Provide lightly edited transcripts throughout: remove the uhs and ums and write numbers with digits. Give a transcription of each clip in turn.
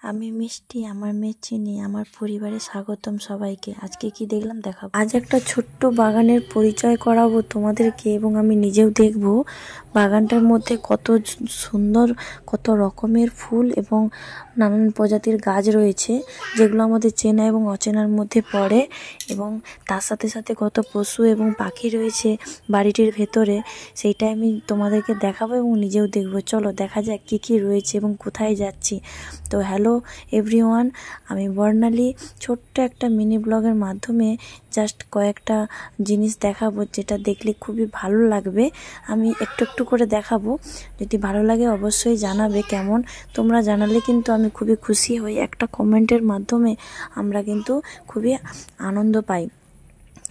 আমি মিষ্টি, আমার মেয়ে চিনি, আমার পরিবারে স্বাগতম সবাইকে। আজকে কি দেখলাম দেখাবো। আজ একটা ছোট্ট বাগানের পরিচয় করাবো তোমাদেরকে এবং আমি নিজেও দেখব বাগানটার মধ্যে কত সুন্দর, কত রকমের ফুল এবং নানান প্রজাতির গাছ রয়েছে, যেগুলো আমাদের চেনা এবং অচেনার মধ্যে পড়ে। এবং তার সাথে সাথে কত পশু এবং পাখি রয়েছে বাড়িটির ভেতরে, সেইটাই আমি তোমাদেরকে দেখাবো এবং নিজেও দেখবো। চলো দেখা যাক কী কী রয়েছে এবং কোথায় যাচ্ছি। তো হ্যালো এভরিওয়ান, আমি বর্ণালী। ছোট্ট একটা মিনি ব্লগের মাধ্যমে জাস্ট কয়েকটা জিনিস দেখাবো, যেটা দেখলে খুবই ভালো লাগবে। আমি একটু একটু করে দেখাবো, যদি ভালো লাগে অবশ্যই জানাবে কেমন। তোমরা জানালে কিন্তু আমি খুবই খুশি হই। একটা কমেন্টের মাধ্যমে আমরা কিন্তু খুবই আনন্দ পাই।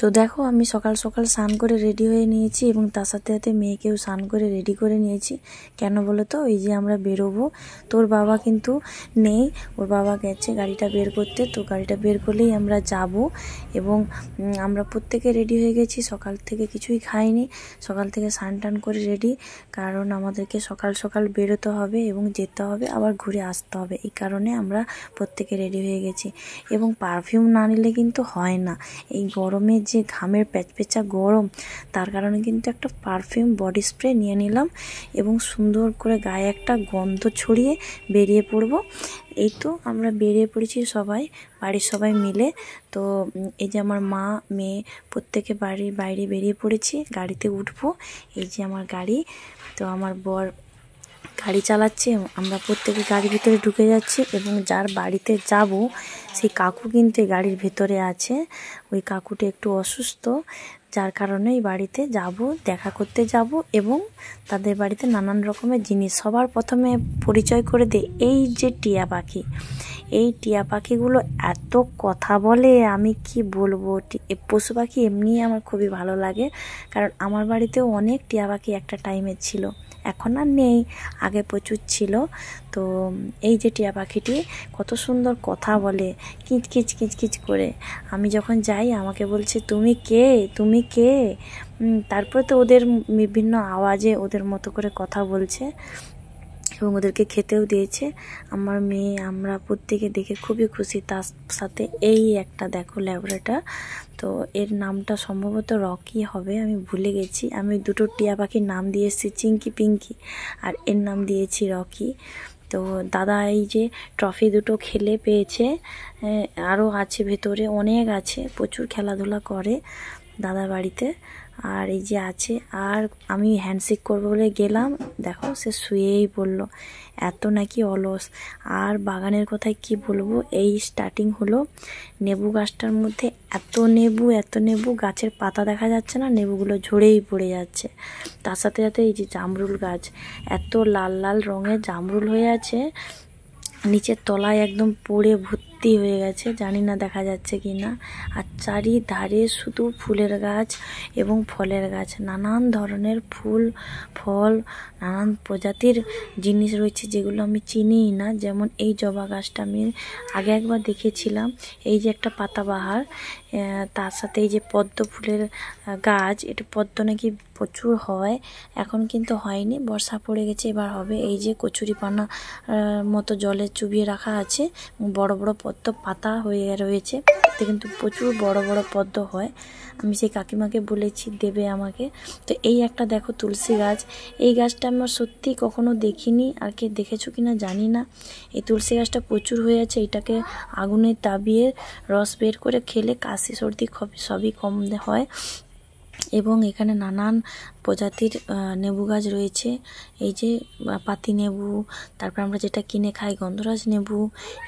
তো দেখো, আমি সকাল সকাল স্নান করে রেডি হয়ে নিয়েছি এবং তার সাথে সাথে মেয়েকেও স্নান করে রেডি করে নিয়েছি। কেন বলো তো, এই যে আমরা বেরোবো, তোর বাবা কিন্তু নেই, ওর বাবা গেছে গাড়িটা বের করতে। তো গাড়িটা বের করলেই আমরা যাব এবং আমরা প্রত্যেকে রেডি হয়ে গেছি। সকাল থেকে কিছুই খাইনি, সকাল থেকে স্নান টান করে রেডি, কারণ আমাদেরকে সকাল সকাল বেরোতে হবে এবং যেতে হবে, আবার ঘুরে আসতে হবে। এই কারণে আমরা প্রত্যেকে রেডি হয়ে গেছি। এবং পারফিউম না নিলে কিন্তু হয় না। এই গরমে যে ঘামের প্যাচপেচা গরম, তার কারণে কিন্তু একটা পারফিউম বডি স্প্রে নিয়ে নিলাম এবং সুন্দর করে গায়ে একটা গন্ধ ছড়িয়ে বেরিয়ে পড়ব। এই তো আমরা বেরিয়ে পড়েছি সবাই, বাড়ির সবাই মিলে। তো এই যে আমার মা, মেয়ে প্রত্যেকে বাড়ির বাইরে বেরিয়ে পড়েছি, গাড়িতে উঠবো। এই যে আমার গাড়ি, তো আমার বর গাড়ি চালাচ্ছে, আমরা প্রত্যেকে গাড়ির ভিতরে ঢুকে যাচ্ছি। এবং যার বাড়িতে যাব সেই কাকু কিন্তু গাড়ির ভেতরে আছে। ওই কাকুটা একটু অসুস্থ, যার কারণে এই বাড়িতে যাব, দেখা করতে যাব এবং তাদের বাড়িতে নানান রকমের জিনিস। সবার প্রথমে পরিচয় করে দিই, এই যে টিয়া পাখি, এই টিয়া পাখিগুলো এত কথা বলে, আমি কি বলবো। পশু পাখি এমনি আমার খুবই ভালো লাগে, কারণ আমার বাড়িতেও অনেক টিয়া পাখি একটা টাইমে ছিল, এখন আর নেই, আগে প্রচুর ছিল। তো এই যে টিয়া পাখিটি কত সুন্দর কথা বলে, কিচ কিচ কিচ কিচ করে। আমি যখন যাই আমাকে বলছে, তুমি কে, তুমি কে। তারপরে তো ওদের বিভিন্ন আওয়াজে ওদের মতো করে কথা বলছে এবং ওদেরকে খেতেও দিয়েছে। আমার মেয়ে, আমরা প্রত্যেকে দেখে খুবই খুশি। তার সাথে এই একটা দেখো ল্যাবরেটা, তো এর নামটা সম্ভবত রকি হবে, আমি ভুলে গেছি। আমি দুটো টিয়া পাখির নাম দিয়েছি, চিঙ্কি পিঙ্কি, আর এর নাম দিয়েছি রকি। তো দাদা এই যে ট্রফি দুটো খেলে পেয়েছে, আরও আছে ভেতরে, অনেক আছে, প্রচুর খেলাধুলা করে দাদা বাড়িতে। আর এই যে আছে, আর আমি হ্যান্ডশেক করবো বলে গেলাম, দেখো সে শুয়েই পড়লো, এত নাকি অলস। আর বাগানের কথায় কি বলবো, এই স্টার্টিং হলো, নেবু গাছটার মধ্যে এত নেবু, এত নেবু, গাছের পাতা দেখা যাচ্ছে না, নেবুগুলো ঝরেই পড়ে যাচ্ছে। তার সাথে সাথে এই যে জামরুল গাছ, এত লাল লাল রঙের জামরুল হয়ে আছে, নিচের তলায় একদম পড়ে ভর্তি হয়ে গেছে, জানি না দেখা যাচ্ছে কি না। আর চারিধারে শুধু ফুলের গাছ এবং ফলের গাছ, নানান ধরনের ফুল ফল, নানান প্রজাতির জিনিস রয়েছে যেগুলো আমি চিনিই না। যেমন এই জবা গাছটা আমি আগে একবার দেখেছিলাম, এই যে একটা পাতাবাহার, তার সাথে এই যে পদ্ম ফুলের গাছ, এটা পদ্ম নাকি প্রচুর হয়, এখন কিন্তু হয়নি, বর্ষা পড়ে গেছে, এবার হবে। এই যে কচুরিপানা মতো জলে চুবিয়ে রাখা আছে, বড় বড় পদ্ম পাতা হয়ে রয়েছে, এতে কিন্তু প্রচুর বড় বড় পদ্ম হয়। আমি সেই কাকিমাকে বলেছি দেবে আমাকে। তো এই একটা দেখো তুলসী গাছ, এই গাছটা আমার সত্যি কখনো দেখিনি, আর কে দেখেছো কিনা জানি না। এই তুলসী গাছটা প্রচুর হয়ে আছে, এটাকে আগুনে তাবিয়ে রস বের করে খেলে কাশি সর্দি সবই কম হয়। এবং এখানে নানান প্রজাতির নেবু গাছ রয়েছে, এই যে পাতি নেবু, তারপর আমরা যেটা কিনে খাই গন্ধরাজ নেবু,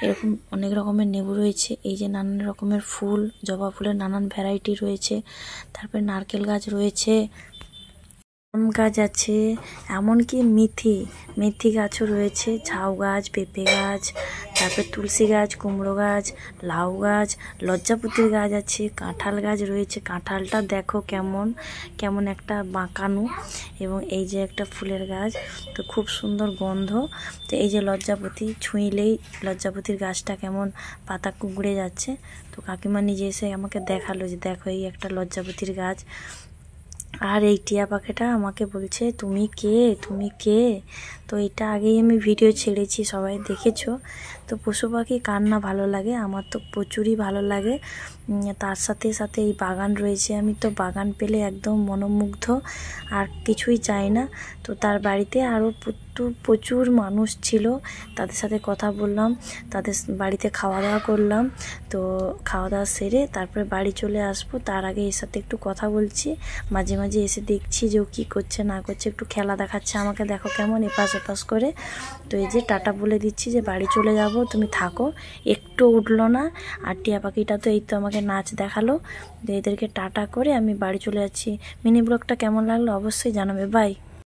এরকম অনেক রকমের নেবু রয়েছে। এই যে নানান রকমের ফুল, জবা ফুলের নানান ভ্যারাইটি রয়েছে, তারপরে নারকেল গাছ রয়েছে, আম গাছ আছে, এমনকি মেথি গাছও রয়েছে, ঝাউ গাছ, পেঁপে গাছ, তারপর তুলসী গাছ, কুমড়ো গাছ, লাউ গাছ, লজ্জাপতির গাছ আছে, কাঁঠাল গাছ রয়েছে। কাঁঠালটা দেখো কেমন কেমন একটা বাঁকানো, এবং এই যে একটা ফুলের গাছ, তো খুব সুন্দর গন্ধ। তো এই যে লজ্জাপতি, ছুঁইলেই লজ্জাপতির গাছটা কেমন পাতা কুঁকড়ে যাচ্ছে। তো কাকিমা নিজে এসে আমাকে দেখালো যে দেখো এই একটা লজ্জাপতির গাছ। আর এই টিয়া পাখিটা আমাকে বলছে, তুমি কে, তুমি কে। তো এটা আগেই আমি ভিডিও ছেড়েছি, সবাই দেখেছো। তো পশু পাখি কার না ভালো লাগে, আমার তো প্রচুরই ভালো লাগে। তার সাথে সাথে এই বাগান রয়েছে, আমি তো বাগান পেলে একদম মনোমুগ্ধ, আর কিছুই চাই না। তো তার বাড়িতে আরও প্রচুর মানুষ ছিল, তাদের সাথে কথা বললাম, তাদের বাড়িতে খাওয়া দাওয়া করলাম। তো খাওয়া দাওয়া সেরে তারপরে বাড়ি চলে আসবো। তার আগে এর সাথে একটু কথা বলছি, মাঝে মাঝে এসে দেখছি যে ও কী করছে না করছে, একটু খেলা দেখাচ্ছে আমাকে, দেখো কেমন এপাশ ওপাশ করে। তো এই যে টাটা বলে দিচ্ছি যে বাড়ি চলে যাব, তুমি থাকো। একটু উঠলো না। আর টিয়া পাখিটা তো এই তো আমাকে নাচ দেখালো। তো এদেরকে টাটা করে আমি বাড়ি চলে যাচ্ছি। মিনি ব্লগটা কেমন লাগলো অবশ্যই জানাবে। বাই।